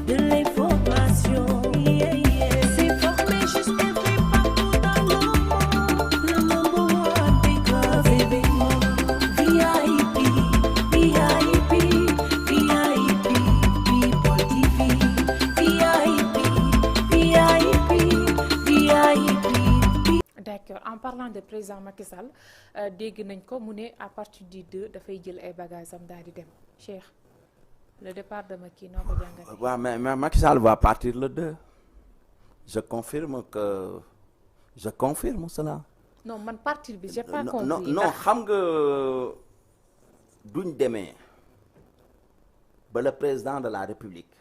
de l'information. S'informer juste et vrai partout dans le monde. Le number one des grands événements. VIP, VIP, VIP, People TV. VIP, VIP, VIP. D'accord, en parlant de président Macky Sall dégg nañ ko mu ne à partir du 2 dafay jël ay bagages am daal di dem Cheikh le départ de Macky noo ko jàngatee. waaw mais Macky Sall va partir le 2. Je confirme cela. non man partir bi j'ai pas compris. non xam nga duñ demee ba le président de la République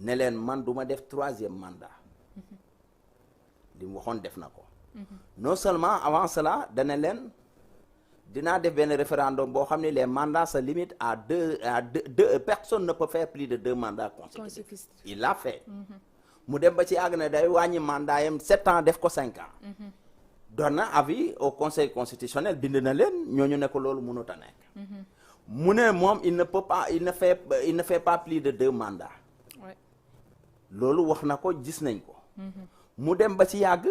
ne leen man du ma def 3e mandat. li mu waxoon def na ko. non seulement avant cela dana leen dinaa def benn référendum boo xam ne les mandats se limitent à deux personne ne peut faire plus de 2 mandats consécutifs. Il l'a fait. mu dem ba ci àgg na day wàññi mandat yam 7 ans def ko 5 ans. doon na avis au conseil constitutionnel bind na leen ñooñu ne ko loolu mënut a nekk. mu ne moom il ne fait pas plus de 2 mandats. loolu wax na ko gis nañ ko. mu dem ba ci yàgg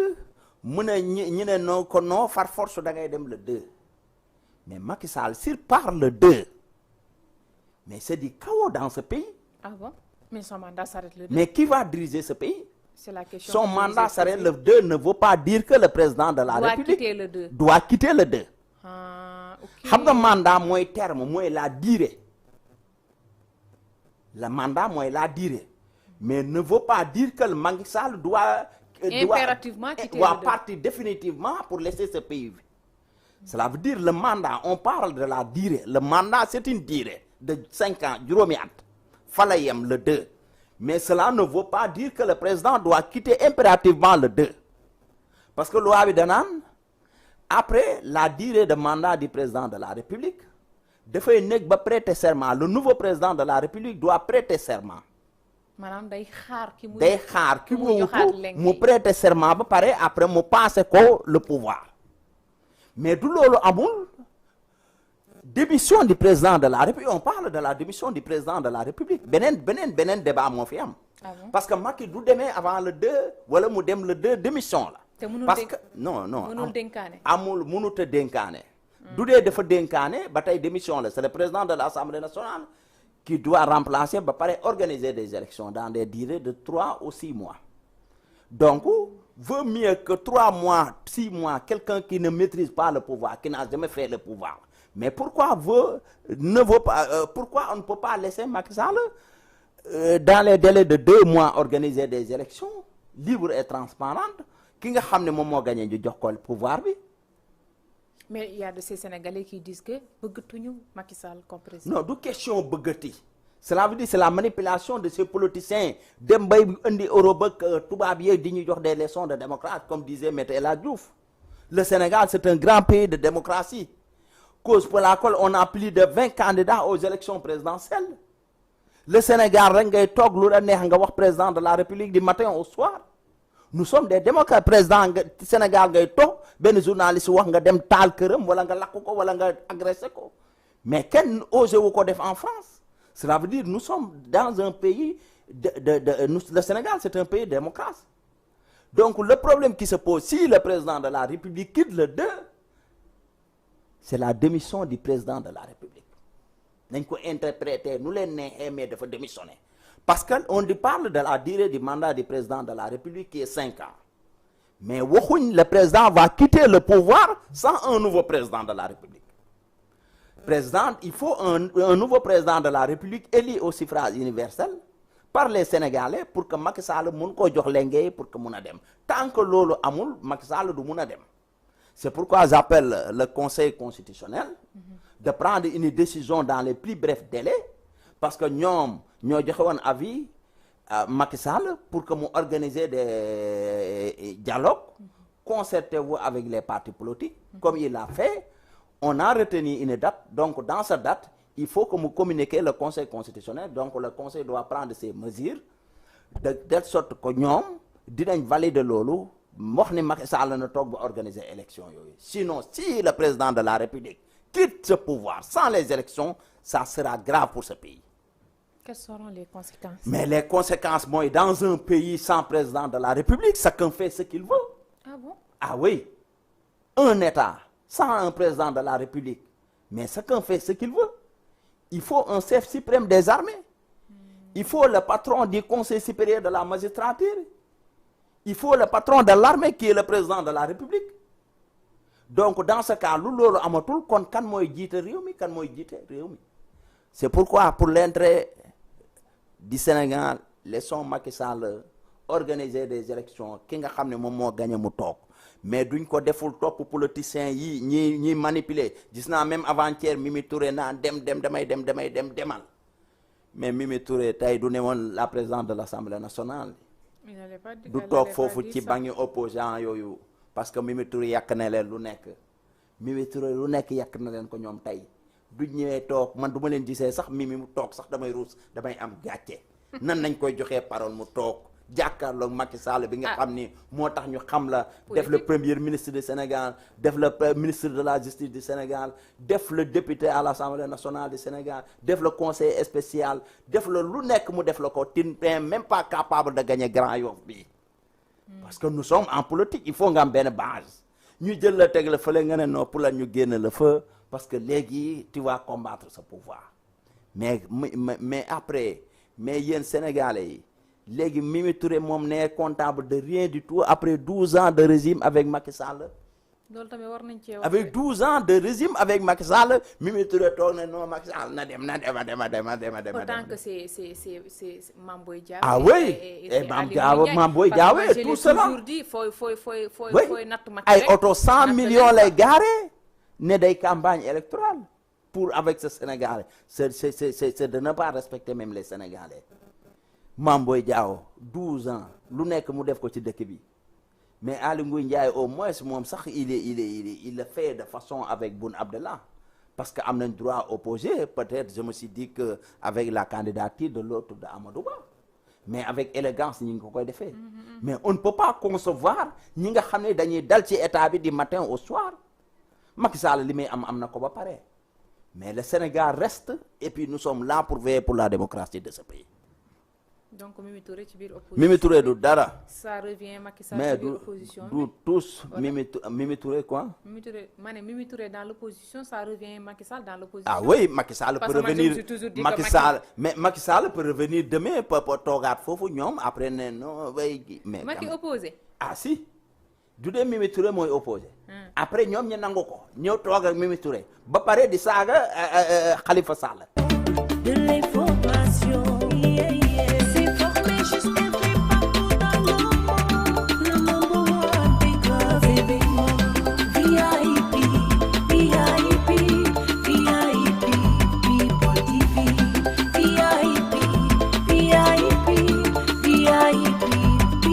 mu ne ñi ne non ko non far force da ngay dem le 2 mais Macky Sall s'il part le 2 mais c'est du chaos dans ce pays. Ah bon? Mais son mandat s'arrête le 2. Mais qui va diriger ce pays? C'est la question. Son mandat s'arrête le 2 ne veut pas dire que le président de la République doit quitter le 2. Ah, ok. Xam nga mandat mooy terme mooy la durée. Le mandat mooy la durée. Mais ne veut pas dire que le Macky Sall doit impérativement quitter le 2. partir définitivement pour laisser ce pays. Cela veut dire le mandat, on parle de la durée. Le mandat, c'est une durée de 5 ans, juróomi at. Fa la yem le 2. Mais cela ne veut pas dire que le président doit quitter impérativement le 2. Parce que loi bi danaan après la durée de mandat du président de la République, dafay nekk ba prêter serment. Le nouveau président de la République doit prêter serment. maanaam day xaar ki mu wutu mu prêter serment ba pare après mu passer ko le pouvoir. Mais du loolu amul démission du président de la République. On parle de la démission du président de la République. beneen débat moo fi am. Parce que Macky du demee avant le 2 wala mu dem le 2 démission la. Parce que non mënul dénkaane. amul mënut a dénkaane. du dee dafa dénkaane ba tey démission la. C'est le président de l'Assemblée nationale qui doit remplacer ba pare organiser des élections dans des durées de 3 ou 6 mois. Donc vaut mieux que 3 mois 6 mois quelqu'un qui ne maîtrise pas le pouvoir, qui n'a jamais fait le pouvoir. Mais pourquoi pourquoi on ne peut pas laisser Macky Sall dans les délais de 2 mois organiser des élections libres et transparentes ki nga xam ne moom moo gagné ñu jox ko le pouvoir bi. Mais il y a de ces Sénégalais qui disent que bëggatuñu Macky Sall comme président. Non, du question bëggati. Cela veut dire c'est la manipulation de ces politiciens dem bay indi Europe ak tubaab yi di ñu jox des leçons de démocratie comme disait Maître El Hadji Diouf. Le Sénégal c'est un grand pays de démocratie. Cause pour laquelle on a plus de 20 candidats aux élections présidentielles. Le Sénégal rek ngay toog lu la neex nga wax président de la République du matin au soir. Nous sommes des démocrates. Président nga Sénégal ngay toog benn journaliste wax nga dem taal këram wala nga lakk ko wala nga agressé ko. Mais kenn osé wu ko def en France. Cela veut dire nous sommes dans un pays le Sénégal c'est un pays démocrate. Donc le problème qui se pose si le président de la République quitte le 2, c'est la démission du président de la République. Nañ ko interpréter nu leen neexee mais dafa démissionner. Parce que on parle de la durée du mandat du président de la République qui est 5 ans. Mais waxuñ le président va quitter le pouvoir sans un nouveau président de la République. Président, il faut un nouveau président de la République élu au suffrage universel par les Sénégalais pour que Macky Sall mun koo jox lenge pour que mun a dem. Tant que loolu amul Macky Sall du mun a dem. C'est pourquoi j'appelle le Conseil constitutionnel de prendre une décision dans les plus brefs délais parce que ñoom ñoo joxe woon avis Macky Sall pour que mu organiser des dialogues concertés avec les partis politiques comme il l'a fait. On a retenu une date, donc dans cette date, il faut que nous communiquions le Conseil constitutionnel. Donc le Conseil doit prendre ses mesures de telle sorte que ñoom dinañ valider loolu wax ni Macky Sall na toog ba organiser élection yooyu. Sinon, si le président de la République quitte ce pouvoir sans les élections, ça sera grave pour ce pays. Quelles seront les conséquences? Mais les conséquences, moi, dans un pays sans président de la République, chacun fait ce qu'il veut. Ah bon? Ah oui, un État sans un président de la République, mais chacun fait ce qu'il veut. Il faut un chef suprême des armées. Il faut le patron du Conseil supérieur de la magistrature. Il faut le patron de l'armée qui est le président de la République. Donc dans ce cas, lu loolu amatul kon kan mooy jiite réew mi kan mooy jiite réew mi. C'est pourquoi pour l'intérêt du Sénégal laissons Macky Sall organiser des élections ki nga xam ne moom moo gagné mu toog mais duñ ko deful topp politiciens yi ñi manipuler gis naa même avant-hier Mimi Touré naan damay demal mais Mimi Touré tey du ne woon la présidente de l'Assemblée nationale du toog foofu ci bangi opposant yooyu parce que Mimi Touré yàq na leen lu nekk Mimi Touré lu nekk yàq na leen ko ñoom tey du ñëwee toog man du ma leen gisee sax Mimi mu toog sax damay ruus damay am gàcce nan nañ koy joxee parole mu toog jàkkaarloog Macky Sall bi nga xam ni moo tax ñu xam la def le premier ministre du Sénégal def le ministre de la justice du Sénégal def le député à l'Assemblée nationale du Sénégal def le conseiller spécial def le lu nekk mu def la ko tu n'es même pas capable de gagner Grand Yoff bi parce que nous sommes en politique il faut nga am benn base ñu jël la teg la fële nga ne non pour la ñu génn la fa parce que léegi tu vas combattre ce pouvoir mais après mais yéen Sénégalais yi léegi Mimi Touré moom n'est comptable de rien du tout après 12 ans de régime avec Macky Sall. loolu tamit war nañ cee wax. Avec 12 ans de régime avec Macky Sall Mimi Touré toog na non Macky Sall na dem. Autant que c'est Mame Boye Diao. Ah oui et Mame Boye Diao tout cela. toujours dit fooy natt Macky ay rek. oto 100 millions lay garé ne day campagne électorale pour avec ce Sénégalais c'est de ne pas respecter même les Sénégalais. Mame Boye Diao 12 ans lu nekk mu def ko ci dëkk bi mais Aly Ngouille Ndiaye au moins moom sax il le fait de façon avec Boun Abdallah parce que am nañ droit opposé peut-être je me suis dit que avec la candidature de l'autre de Amadou Ba mais avec élégance ñi ngi ko koy defee mais on ne peut pas concevoir ñi nga xam ne dañuy dal ci état bi du matin au soir Macky Sall li muy am na ko ba pare mais le Sénégal reste et puis nous sommes là pour veiller pour la démocratie de ce pays. Donc Mimi Touré ci biir opposition. Mimi Touré du dara. Ça revient Macky Sall mais ci biir opposition. du tous Mimi Touré quoi. Mimi Touré ma ne Mimi Touré dans l'opposition ça revient Macky Sall dans l'opposition. Ah oui Macky Sall peut revenir Macky Sall mais Macky Sall peut revenir demain peut toogaat foofu ñoom après ne non way mais. Macky opposé. Ah si du dee Mimi Touré mooy opposé. après ñoom ñu nangu ko ñëw toog ak Mimi Touré ba pare di saaga Khalifa Sall.